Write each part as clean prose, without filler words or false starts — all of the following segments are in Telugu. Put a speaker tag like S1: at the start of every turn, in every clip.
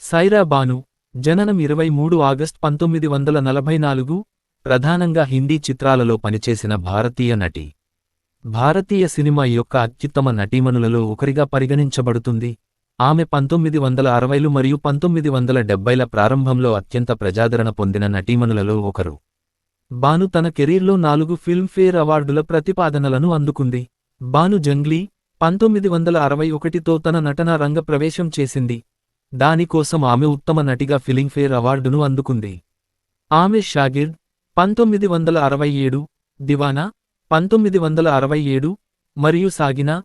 S1: సైరా బాను జననం 23 ఆగస్ట్ 1944, ప్రధానంగా హిందీ చిత్రాలలో పనిచేసిన భారతీయ నటి. భారతీయ సినిమా యొక్క అత్యుత్తమ నటీమణులలో ఒకరిగా పరిగణించబడుతుంది. ఆమె 1960లు మరియు 1970ల ప్రారంభంలో అత్యంత ప్రజాదరణ పొందిన నటీమణులలో ఒకరు. బాను తన కెరీర్లో 4 ఫిల్మ్ఫేర్ అవార్డుల ప్రతిపాదనలను అందుకుంది. బాను జంగ్లీ 1961తో తన నటనా రంగ ప్రవేశం చేసింది. దానికోసం ఆమె ఉత్తమ నటిగా ఫిలింఫేర్ అవార్డును అందుకుంది. ఆమె షాగిర్ద్ 1967, దివానా 1967 మరియు సాగినా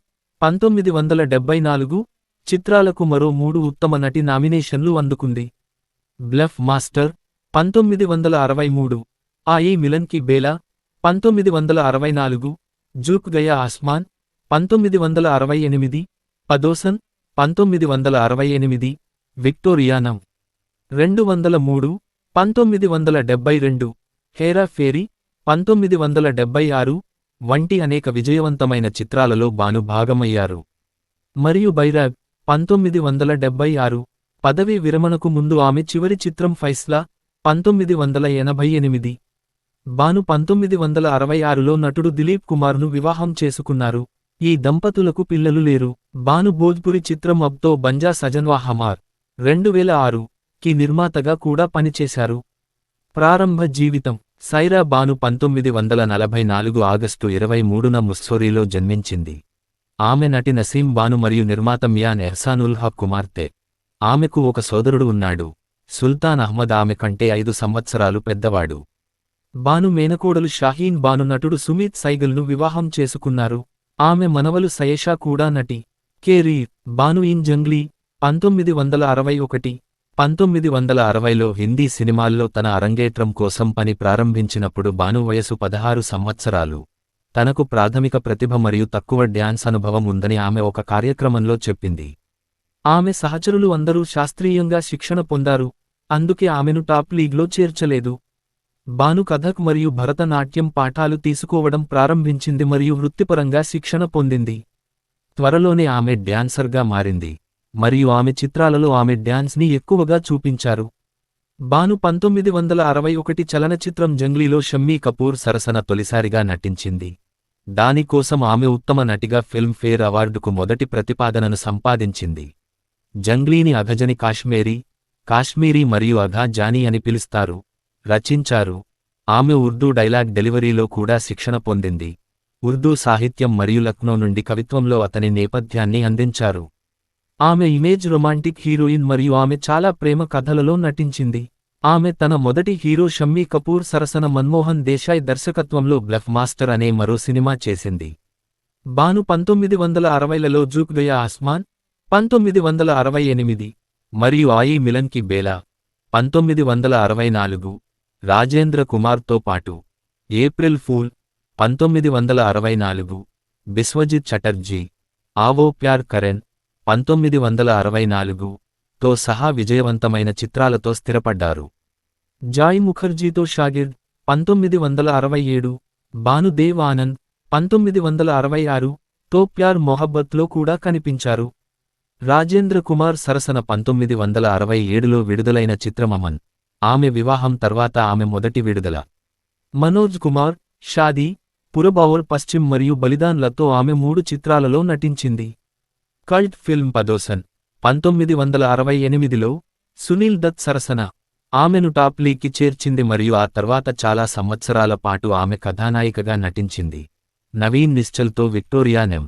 S1: 1974 చిత్రాలకు మరో 3 ఉత్తమ నటి నామినేషన్లు అందుకుంది. బ్లఫ్ మాస్టర్ 1963, ఆయీ మిలన్ కి బేలా 1964, జూక్ గయా ఆస్మాన్ 1968, పదోసన్ 1968, విక్టోరియానం 203, 1972, హేరా ఫేరీ 1976 వంటి అనేక విజయవంతమైన చిత్రాలలో బాను భాగమయ్యారు. మరియు బైరాగ్ 1976, పదవీ విరమణకు ముందు ఆమె చివరి చిత్రం ఫైస్లా 1988. బాను 1966లో నటుడు దిలీప్ కుమార్ను వివాహం చేసుకున్నారు. ఈ దంపతులకు పిల్లలు లేరు. బాను భోజ్పురి చిత్రం అబ్ తో బంజా సజన్వా హమార్ 2006 కి నిర్మాతగా కూడా పనిచేశారు. ప్రారంభ జీవితం. సైరా బాను 1944 ఆగస్టు 23న ముస్సోరీలో జన్మించింది. ఆమె నటి నసీం బాను మరియు నిర్మాత మియాన్ ఎహ్సానుల్ హక్ కుమార్తె. ఆమెకు ఒక సోదరుడు ఉన్నాడు. సుల్తాన్ అహ్మద్ ఆమె కంటే 5 సంవత్సరాలు పెద్దవాడు. బాను మేనకోడలు షాహీన్ బాను నటుడు సుమీత్ సైగల్ను వివాహం చేసుకున్నారు. ఆమె మనవలు సయేషా కూడా నటి. కెరీర్. బాను ఇన్ జంగ్లీ 1961. 1960లో హిందీ సినిమాల్లో తన అరంగేట్రం కోసం పని ప్రారంభించినప్పుడు బాను వయసు 16 సంవత్సరాలు. తనకు ప్రాథమిక ప్రతిభ మరియు తక్కువ డ్యాన్స్ అనుభవం ఉందని ఆమె ఒక కార్యక్రమంలో చెప్పింది. ఆమె సహచరులు అందరూ శాస్త్రీయంగా శిక్షణ పొందారు, అందుకే ఆమెను టాప్ లీగ్లో చేర్చలేదు. బాను కథక్ మరియు భరతనాట్యం పాఠాలు తీసుకోవడం ప్రారంభించింది మరియు వృత్తిపరంగా శిక్షణ పొందింది. త్వరలోనే ఆమె డ్యాన్సర్గా మారింది మరియు ఆమె చిత్రాలలో ఆమె డ్యాన్స్ని ఎక్కువగా చూపించారు. బాను 1961 చలనచిత్రం జంగ్లీలో షమ్మీ కపూర్ సరసన తొలిసారిగా నటించింది. దానికోసం ఆమె ఉత్తమ నటిగా ఫిల్మ్ఫేర్ అవార్డుకు మొదటి ప్రతిపాదనను సంపాదించింది. జంగ్లీని అఘజని కాశ్మీరీ మరియు అఘా జానీ అని పిలుస్తారు. రచించారు. ఆమె ఉర్దూ డైలాగ్ డెలివరీలో కూడా శిక్షణ పొందింది. ఉర్దూ సాహిత్యం మరియు లక్నో నుండి కవిత్వంలో అతని నేపథ్యాన్ని అందించారు. ఆమె ఇమేజ్ రొమాంటిక్ హీరోయిన్ మరియు ఆమె చాలా ప్రేమ కథలలో నటించింది. ఆమె తన మొదటి హీరో షమ్మీ కపూర్ సరసన మన్మోహన్ దేశాయ్ దర్శకత్వంలో బ్లఫ్ మాస్టర్ అనే మరో సినిమా చేసింది. బాను 1960లలో జూక్ గయా ఆస్మాన్ 1968 మరియు ఆయీ మిలన్ కి బేలా 1964, రాజేంద్ర కుమార్తో పాటు ఏప్రిల్ ఫూల్ 1964, బిస్వజిత్ చటర్జీ ఆవో ప్యార్ కరెన్ 1964 తో సహా విజయవంతమైన చిత్రాలతో స్థిరపడ్డారు. జాయ్ ముఖర్జీతో షాగిర్ద్ 1967, భాను దేవ్ ఆనంద్ 1966 తో ప్యార్ మొహబ్బత్లో కూడా కనిపించారు. రాజేంద్ర కుమార్ సరసన 1967లో విడుదలైన చిత్రం అమన్. ఆమె వివాహం తర్వాత ఆమె మొదటి విడుదల. మనోజ్ కుమార్, షాదీ, పురబౌర్ పశ్చిమ్ మరియు బలిదాన్లతో ఆమె 3 చిత్రాలలో నటించింది. కల్ట్ ఫిల్మ్ పదోసన్ 1968లో సునీల్ దత్ సరసన ఆమెను టాప్ లీగ్కి చేర్చింది మరియు ఆ తర్వాత చాలా సంవత్సరాల పాటు ఆమె కథానాయికగా నటించింది. నవీన్ నిశ్చల్తో విక్టోరియానం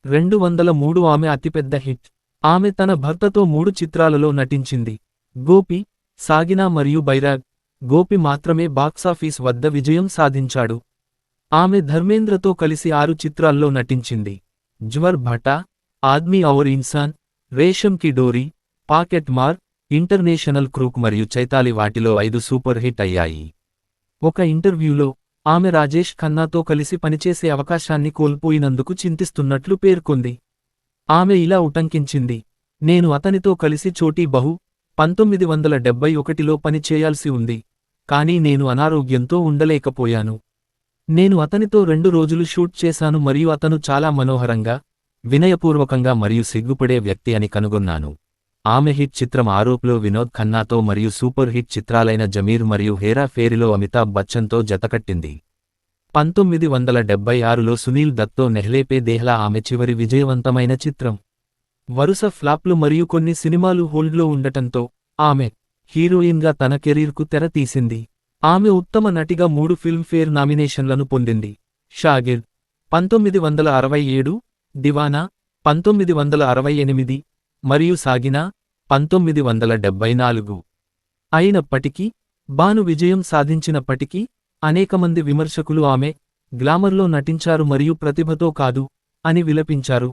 S1: 203 ఆమె అతిపెద్ద హిట్. ఆమె తన భర్తతో 3 చిత్రాలలో నటించింది. గోపి, సాగినా మరియు బైరాగ్. గోపి మాత్రమే బాక్సాఫీస్ వద్ద విజయం సాధించాడు. ఆమె ధర్మేంద్రతో కలిసి 6 చిత్రాల్లో నటించింది. జ్వర్ భటా, ఆద్మీ ఔర్ ఇన్సాన్, రేషం కి డోరీ, పాకెట్ మార్, ఇంటర్నేషనల్ క్రూక్ మరియు చైతాలి వాటిలో 5 సూపర్ హిట్ అయ్యాయి. ఒక ఇంటర్వ్యూలో ఆమె రాజేష్ ఖన్నాతో కలిసి పనిచేసే అవకాశాన్ని కోల్పోయినందుకు చింతిస్తున్నట్లు పేర్కొంది. ఆమె ఇలా ఉటంకించింది, నేను అతనితో కలిసి చోటీ బహు 1971లో పనిచేయాల్సి ఉంది, కానీ నేను అనారోగ్యంతో ఉండలేకపోయాను. నేను అతనితో 2 రోజులు షూట్ చేశాను మరియు అతను చాలా మనోహరంగా, వినయపూర్వకంగా మరియు సిగ్గుపడే వ్యక్తి అని కనుగొన్నాను. ఆమె హిట్ చిత్రం ఆరోప్లో వినోద్ ఖన్నాతో మరియు సూపర్ హిట్ చిత్రాలైన జమీర్ మరియు హేరా ఫేరీలో అమితాబ్ బచ్చన్తో జతకట్టింది. 1976లో సునీల్ దత్తో నెహ్లే పే దేహ్లా ఆమె చివరి విజయవంతమైన చిత్రం. వరుస ఫ్లాప్లు మరియు కొన్ని సినిమాలు హోల్డ్లో ఉండటంతో ఆమె హీరోయిన్గా తన కెరీర్కు తెర తీసింది. ఆమె ఉత్తమ నటిగా 3 ఫిల్మ్ఫేర్ నామినేషన్లను పొందింది. షాగిర్ 1967, దివానా 1968 మరియు సాగినా 1974. అయినప్పటికీ, బాను విజయం సాధించినప్పటికీ, అనేకమంది విమర్శకులు ఆమె గ్లామర్లో నటించారు మరియు ప్రతిభతో కాదు అని విలపించారు.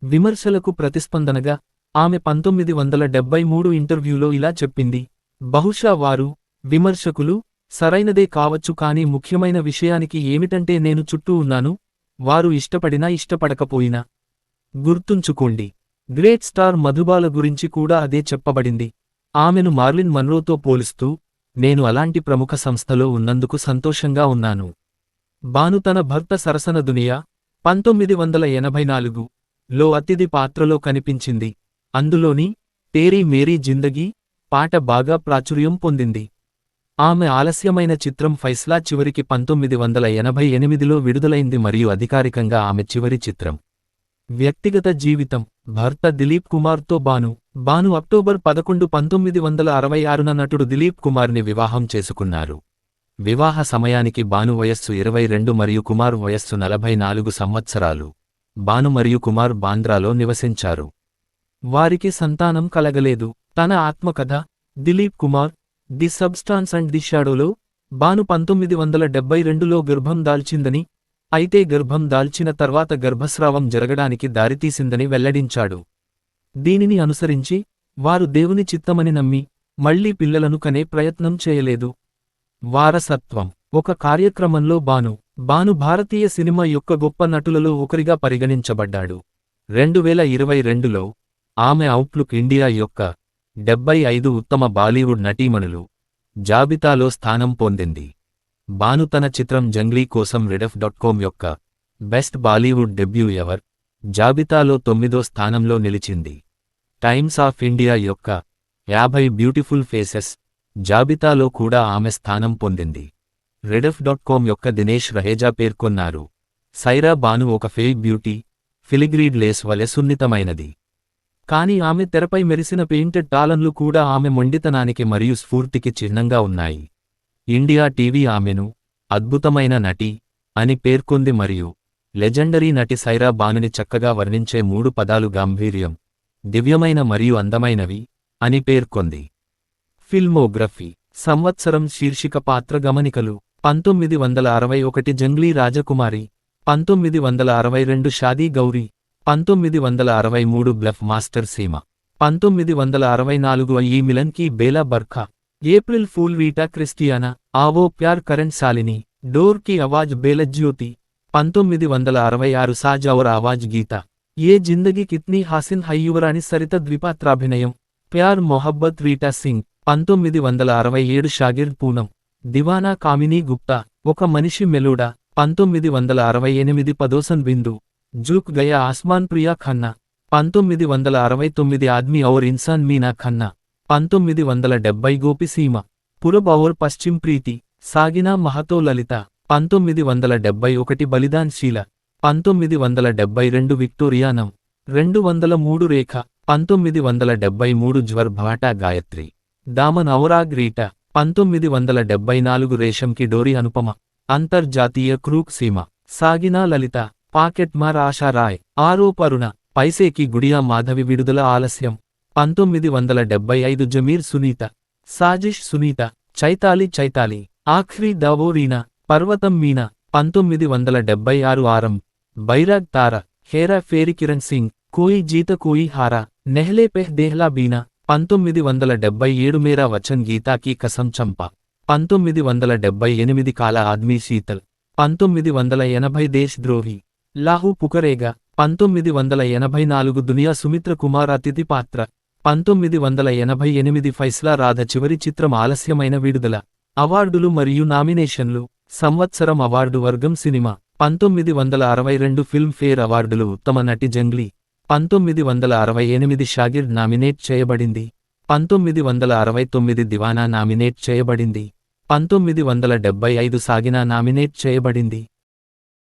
S1: విమర్శలకు ప్రతిస్పందనగా ఆమె 1973 ఇంటర్వ్యూలో ఇలా చెప్పింది: బహుశా వారు, విమర్శకులు, సరైనదే కావచ్చు కానీ ముఖ్యమైన విషయానికి ఏమిటంటే నేను చుట్టూ ఉన్నాను, వారు ఇష్టపడినా ఇష్టపడకపోయినా. గుర్తుంచుకోండి, గ్రేట్ స్టార్ మధుబాల గురించి కూడా అదే చెప్పబడింది. ఆమెను మార్లిన్ మన్రోతో పోలుస్తూ, నేను అలాంటి ప్రముఖ సంస్థలో ఉన్నందుకు సంతోషంగా ఉన్నాను. బాను తన భర్త సరసన దునియా 1984లో అతిథి పాత్రలో కనిపించింది. అందులోని తేరీ మేరీ జిందగీ పాట బాగా ప్రాచుర్యం పొందింది. ఆమె ఆలస్యమైన చిత్రం ఫైస్లా చివరికి 1988లో విడుదలైంది మరియు అధికారికంగా ఆమె చివరి చిత్రం. వ్యక్తిగత జీవితం. భర్త దిలీప్ కుమార్తో బాను అక్టోబర్ 11, 1966న నటుడు దిలీప్ కుమార్ని వివాహం చేసుకున్నారు. వివాహ సమయానికి బాను వయస్సు 22 మరియు కుమార్ వయస్సు 44 సంవత్సరాలు. బాను మరియు కుమార్ బాంద్రాలో నివసించారు. వారికి సంతానం కలగలేదు. తన ఆత్మకథ Dilip Kumar, the substance and the షాడోలో బాను 1972లో గర్భం దాల్చిందని, అయితే గర్భం దాల్చిన తర్వాత గర్భస్రావం జరగడానికి దారితీసిందని వెల్లడించాడు. దీనిని అనుసరించి వారు దేవుని చిత్తమని నమ్మి మళ్లీ పిల్లలను కనే ప్రయత్నం చేయలేదు. వారసత్వం. ఒక కార్యక్రమంలో బాను భారతీయ సినిమా యొక్క గొప్ప నటులలో ఒకరిగా పరిగణించబడ్డాడు. 2022లో ఆమె అవుట్లుక్ ఇండియా యొక్క 75 ఉత్తమ బాలీవుడ్ నటీమణులు జాబితాలో స్థానం పొందింది. బాను తన చిత్రం జంగ్లీ కోసం rediff.com యొక్క బెస్ట్ బాలీవుడ్ డెబ్యూ ఎవర్ జాబితాలో 9వ స్థానంలో నిలిచింది. టైమ్స్ ఆఫ్ ఇండియా యొక్క 50 బ్యూటిఫుల్ ఫేసెస్ జాబితాలో కూడా ఆమె స్థానం పొందింది. rediff.com యొక్క దినేష్ రహేజా పేర్కొన్నారు: సైరా బాను ఒక ఫేక్ బ్యూటీ, ఫిలిగ్రీడ్ లేస్ వలె సున్నితమైనది. కానీ ఆమె తెరపై మెరిసిన పెయింటెడ్ టాలన్లు కూడా ఆమె మొండితనానికి మరియు స్ఫూర్తికి చిహ్నంగా ఉన్నాయి. ఇండియా టీవీ ఆమెను అద్భుతమైన నటి అని పేర్కొంది మరియు లెజెండరీ నటి సైరా బానుని చక్కగా వర్ణించే 3 పదాలు గాంభీర్యం, దివ్యమైన మరియు అందమైనవి అని పేర్కొంది. ఫిల్మోగ్రఫీ. సంవత్సరం. శీర్షిక పాత్ర గమనికలు. 1961 జంగ్లీ రాజకుమారి, 1962 షాదీ గౌరీ, 1963 బ్లఫ్ మాస్టర్ సీమ, 1964 ఈ Milan Ki Bela Barkha, April Fool Rita Christina, Aao Pyar Karan Shalini, door కి ఆవాజ్ బేలజ్యోతి, 1966 సాజ్ ఔర్ ఆవాజ్ గీత, ఏ జిందగీ కిత్నీ హాసిన్ హై యువరాణి సరిత ద్విపాత్రాభినయం, ప్యార్ మొహబ్బత్ రీటా సింగ్, 1967 షాగిర్ పూనం, దివానా కామినీ గుప్తా, ఒక మనిషి మెలోడా, 1968 పదోసన్ బిందు, జూక్ గయా ఆస్మాన్ ప్రియా ఖన్నా, 1969 ఆద్మీ ఔర్ ఇన్సాన్ మీనా ఖన్నా, 1970 గోపిసీమ, పురబ్ ఔర్ పశ్చిమ్ ప్రీతి, సాగినా మహతో లలిత, 1971 బలిదాన్ శీల, 1972 విక్టోరియానం, 203 రేఖ, 1973 జ్వర్ భాటా గాయత్రి, దామన్ ఔరాగ్ రీటా, 1974 రేషంకి డోరి అనుపమ, అంతర్జాతీయ క్రూక్ సీమ, సాగినా లలిత, పాకెట్ మార్ ఆశారాయ్, ఆరోపరుణ, పైసేకి గుడియా మాధవి విడుదల ఆలస్యం, 1975 జమీర్ సునీత, సాజిష్ సునీత, చైతాలి, ఆఖ్రీ దావో రీనా, పర్వతం మీనా, 1976 ఆరం, బైరాగ్ తార, హేరా ఫేరీ కిరణ్ సింగ్, కోయి జీత కోయి హారా, నెహ్లే పెహ్ దేహ్లా బీనా, 1977 మేరా వచన్ గీతాకి కసం చంపా, 1978 కాలా ఆద్మీ శీతల్, 1980 దేశ్ ద్రోహి, లాహూ పుకరేగా, 1984 దునియా సుమిత్ర కుమార్ అతిథి పాత్ర, 1988 ఫైస్లా రాధ చివరి చిత్రం ఆలస్యమైన విడుదల. అవార్డులు మరియు నామినేషన్లు. సంవత్సరం అవార్డు వర్గం సినిమా. 1962 ఫిల్మ్ ఫేర్ అవార్డులు ఉత్తమ నటి జంగ్లీ, 1968 షాగిర్డ్ నామినేట్ చేయబడింది. 1969 దివానా నామినేట్ చేయబడింది. 1975 సాగినా నామినేట్ చేయబడింది.